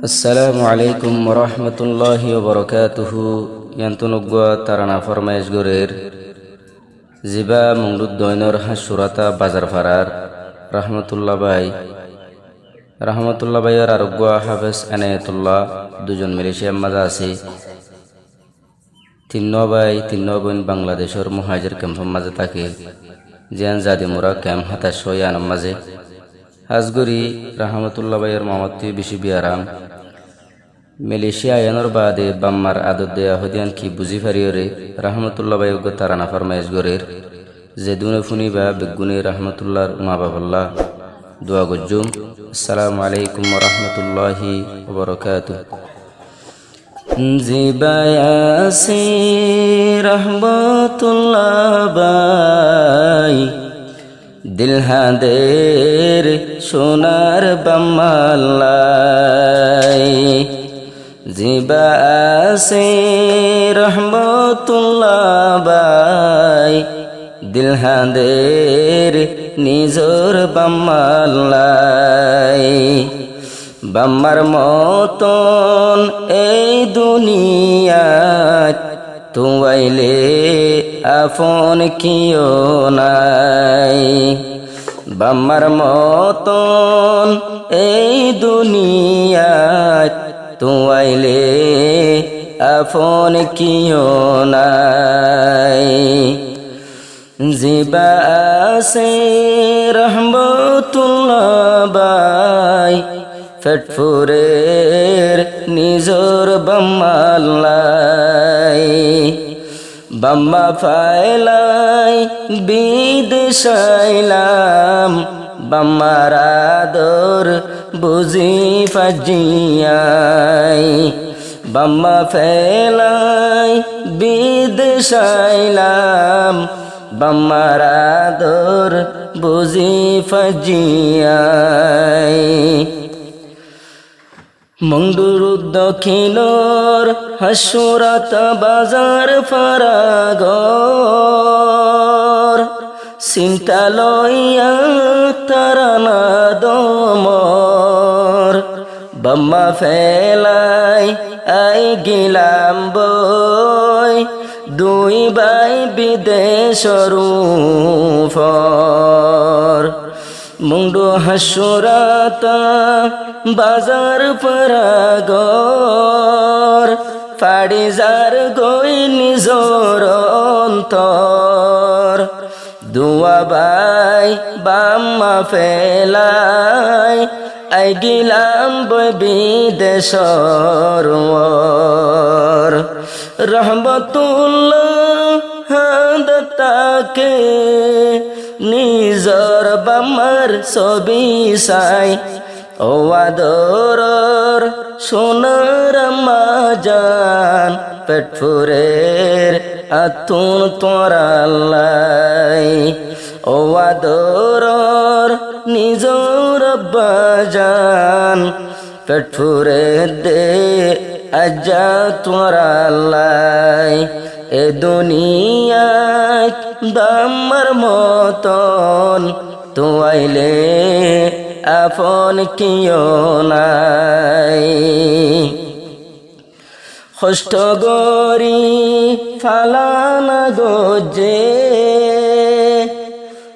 আসসালামু আলাইকুম ওরহমতুল্লাহি ওবরকাতুহু ইয়ান্তুনুগুয়া তারানা ফরমাইশ গোরের জিবা মুংলুদ্দৈনর হাসুরাতা বাজার ফারার রহমতুল্লাহ ভাইয়ের আরোগ্যা হাফেজ এনায়েতুল্লাহ দুজন মিলিশিয়ার মাঝে আছে তিন্ন বোন বাংলাদেশের মুহাজির ক্যাম্পের মাঝে থাকে জিয়ান জাদিমুরা ক্যাম্প হাতাশ আনাম মাঝে হাজগরি রহমতুল্লাহ ভাইয়ের মামাত্তি বেশি বিয়ারাম মালয়েশিয়া আয়ানোর বাদে বাম্মার আদত দেয়া হদিয়ান কি বুঝি ফারিয়রে রহমতুল্লাহ ভাই তারানা ফরমাইশ গোরের যে দুনে ফুনি বা বেগুনি রহমতুল্লাহর মা বাবাল্লাহ দোয়া গজ্জুম। আসসালামু আলাইকুম ওরহমতুল্লাহি ওবরকাতুহু। জিবায়াসি রহমতুল্লাহ ভাই দিলহাদের সোনার বাম্মাল্লাই জিবায়াসি রহমতুল্লাহ ভাই দিলহাদের নিজর বাম্মাল্লাই বাম্মার মতন এই দুনিয়াত তুয়াইলে আপন কিও নাই বাম্মার মতন এই দুনিয়াত তুয়াইলে আপন কিও নাই জিবায়াসি রহমতুল্লাহ ভাই ফেটফুরের নিজর বাম্মাল্লাই বাম্মা ফাইলাই বিদেশাইলাম বাম্মার আদর বুঝি ফাজিয়াই বাম্মা ফাইলাই বিদেশাইলাম বাম্মার আদর বুঝি ফাজিয়াই মংডুর দক্ষিণর হাসুরাত বাজার ফারাগর চিন্তা লইয়া তারানা দমর বাম্মা ফেলাই আই গিলাম বই দুই বাই বিদেশর ফর মুন্ডু হাসুরাতা বাজার পরাগর ফাড়ি যার গই নিজর অন্তর দুয়া বাই বাম্মা ফেলাই আই গিলাম বই বিদেশর রহমতুল্লাহ হাদতাকে নিজর বাম্মার ছবি চাই ও আদরর সোনার মাজান পেটফুরের আতুন তোরাল্লাই ও আদরর নিজর বাজান পেটফুরের দে আজা তোরাল্লাই এ দুনিয়ায় বাম্মার মতন তুয়াইলে আপন কিও নাই কষ্ট গরি ফালানা গজে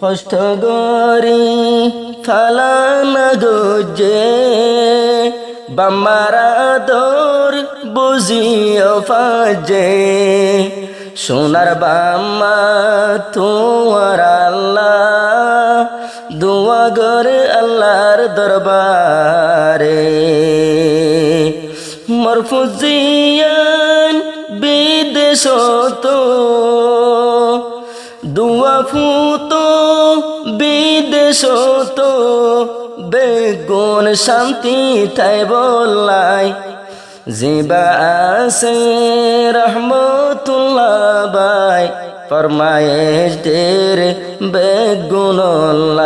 কষ্ট গরি ফালানা গজে বাম্মার আদর বুঝিও ফাজে সোনার বাম্মা তোমার আল্লাহ দোয়া করে আল্লাহর দরবারে মরফুজিয়ান বিদেশত দোয়া ফুতো বিদেশত বেগুন শান্তি তাই বললাই জিবায়াসি রহমতুল্লাহ ভাই ফরমায়েশ দের বেগুনল্লাই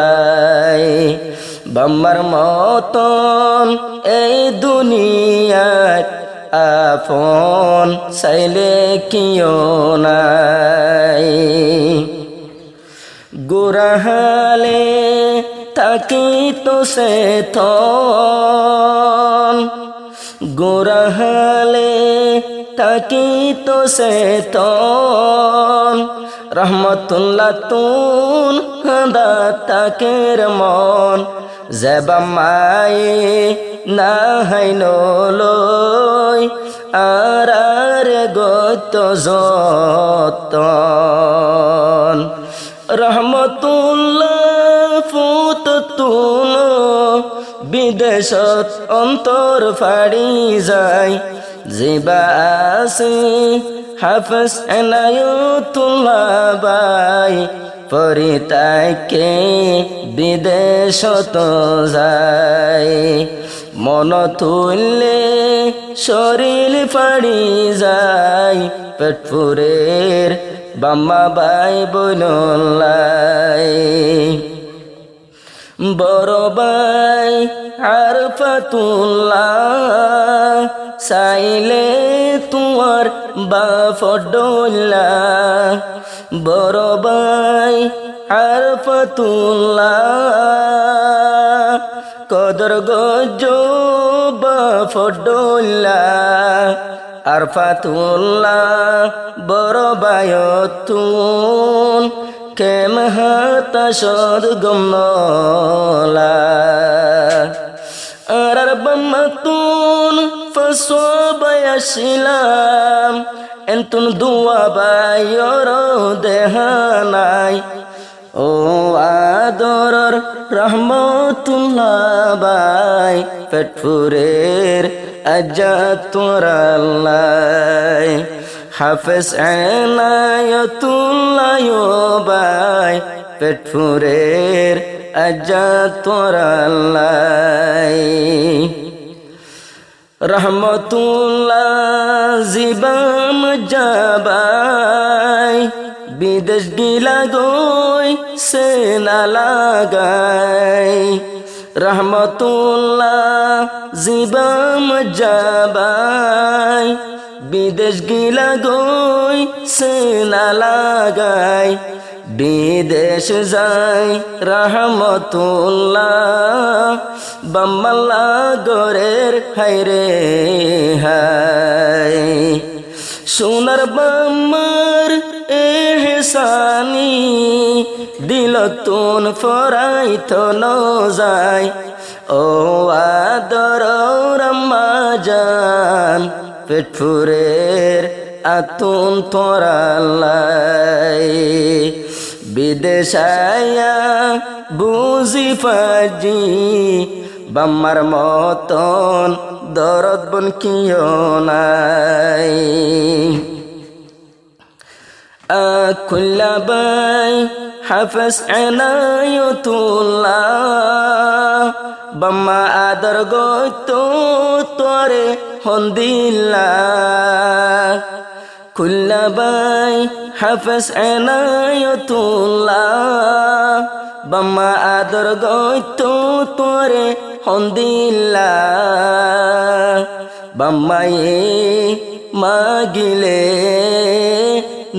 বাম্মার মতন এই দুনিয়াত আপন চাইলে কিও নাই গোরাহালে থাকি তো সে গোরাহালে থাকিত সেতন রহমতুল্লাহ তুন দাতাকের মন জেবা মায়ে না হাইন লই আর গত যতন রহমতুল্লাহ ফুত তুন বিদেশত অন্তর ফাড়ি যায় জিবা আছে হাফেজ এনায়তুল্লাহ বাই পরিতাইকে বিদেশত যায় মন তুললে শরীর ফাড়ি যায় পেটপুরের বাম্মা বাই বইনলাই বড় বাই আরফাতুল্লাহ চাইলে তোমার বাফডোল্লাহ বড় বাই আরফাতুল্লাহ কদর গজ বাফডোল্লাহ আরফাতুল্লাহ বড় বায়তুন কেম হাতা সদ গমলা আর বাম্মাতুন ফসবায়াছিলাম এন্তুন দুয়া বাইর দেহানাই ও আদরর রহমতুল্লাহ বাই পেটপুরের আজাদ তোরাল্লাই হাফেজ এনায়তুল্লাহ বাই পেটপুরের আজাদ তোরাল্লাই রহমতুল্লাহ জিবাম যাবাই বিদেশ গিলা গই সেনা লাগাই রহমতুল্লাহ জিবাম যাবাই বিদেশ গিলা গই সেনা লাগাই বিদেশ যাই রহমতুল্লাহ বাম্মাল্লা গরের হাইরে হাই সোনার বাম্মার এহসানি দিলতুন ফরাইত ন যায় ও আদর রম্মাজান পেটপুরের আতুন তোরাল্লাই বিদেশায়া বুঝি ফাজি বাম্মার মতন দরদ বন কিয় নাই খুল্লাবাই হাফেজ এনায়তুল্লাহ বাম্মা আদর গত তোরে হন্দিল্লাহ খুল্লাবাই হাফেজ এনায়তুল্লাহ বাম্মা আদর গত তোরে হন্দিল্লাহ বাম্মায়ে মাগিলে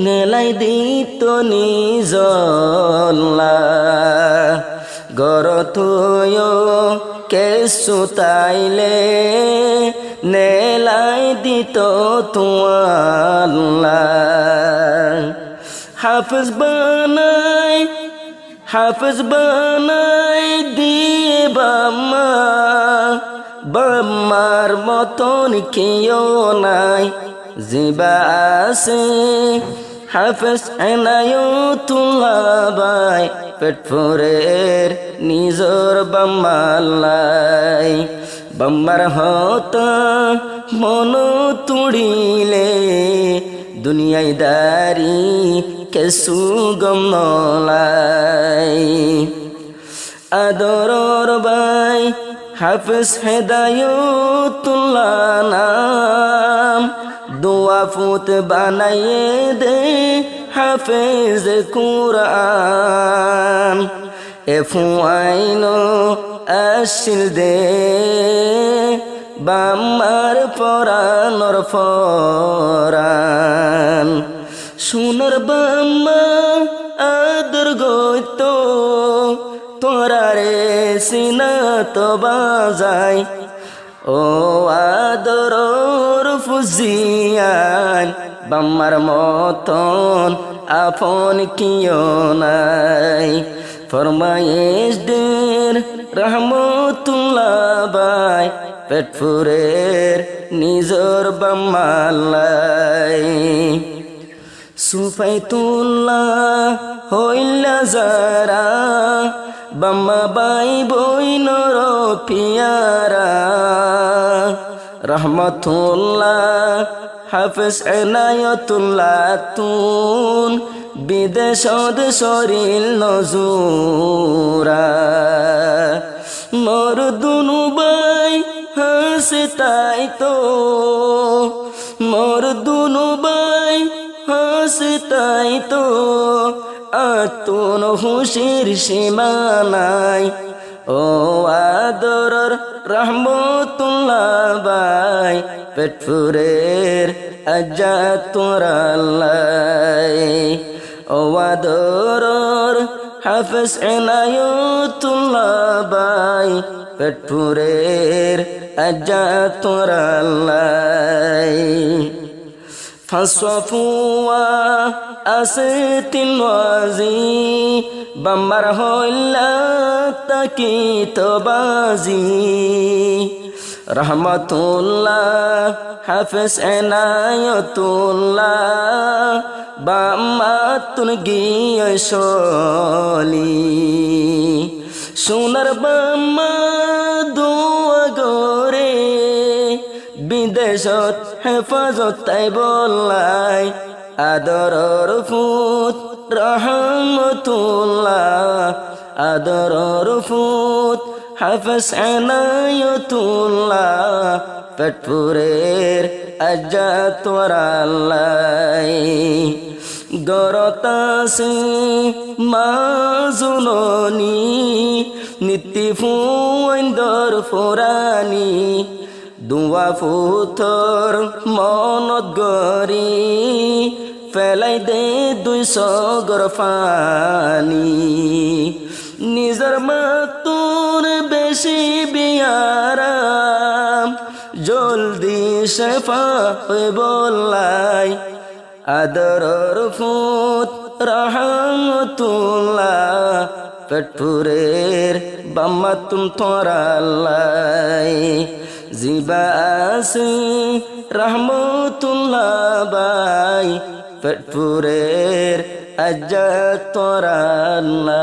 নেলাই দিত নিজল্লা গরথয় কেসু তাইলে নেলাই দিত তোয়াল্লা হাফেজ বানাই দিয়ে বাম্মা বাম্মার মতন কেউ নাই জিবা আছে হাফেজ এনায়তুল্লাহ বাই পেটপুরের নিজর বাম্মাল্লাই বাম্মার হতা মন তুড়িলে দুনিয়ায় দারি কেসু গমলাই আদরর বাই হাফেজ হেদায়তুল্লাহ নাম দোয়া ফুত বানাইয়ে দে হাফেজ কুরআন এফু আইনো আসিল দে বাম্মার পরানর ফরান সোনার বাম্মা আদর গইত তোরারে সিনা তো বাজাই ও আদরর ফুজিয়ান বাম্মার মতন আপন কিও নাই ফরমায়েশ দের রহমতুল্লাহ বাই পেটপুরের নিজর বাম্মালাই সুফাইতুল্লাহ হইলা যারা বাম্মা বাই বইনর পিয়ারা রহমতুল্লাহ হাফেজ এনায়তুল্লাহ তুন বিদেশদ শরীর নজুরা মোর দুনু বাই হাসে তাই তো মোর দুনু বাই হাসে তাই তো আতুন হুশির সীমানাই ও আদরর রহমতুল্লাহ বাই পেটপুরের আজ্জা তোরাল্লাই ও আদরর হাফেজ এনায়তুল্লাহ বাই পেটপুরের আজ্জা তোরাল্লাই ফাঁসফুয়া আছে তিনওয়াজি বাম্বার হইলা তাকি তো বাজি রহমতুল্লাহ হাফেজ এনায়তুল্লাহ বাম্মা তুন গিয়ে সলি সোনার বাম্মা দোয়া গরে বিদেশত হেফাজত তাই বললাই আদরর ফুত রহমতুল্লাহ আদরর ফুত হাফেজ এনায়তুল্লাহ পেটপুরের আজ্জা তোরাল্লাই গরতাসি মাজুননি নীতি ফুন্দর ফোরানি দুয়া ফুথর মনত গরি ফেলাই দে 200 গরফানি নিজর মাতুর বেশি বিয়ারাম জলদি শেফা হয়ে বললাই আদরর ফুত রহমতুল্লাহ পেটপুরের বাম্মা তুম তোরাল্লাই জিবা আসি রহমতুল্লাহ বাই পেটপুরের আজ্জা তোরাল্লাই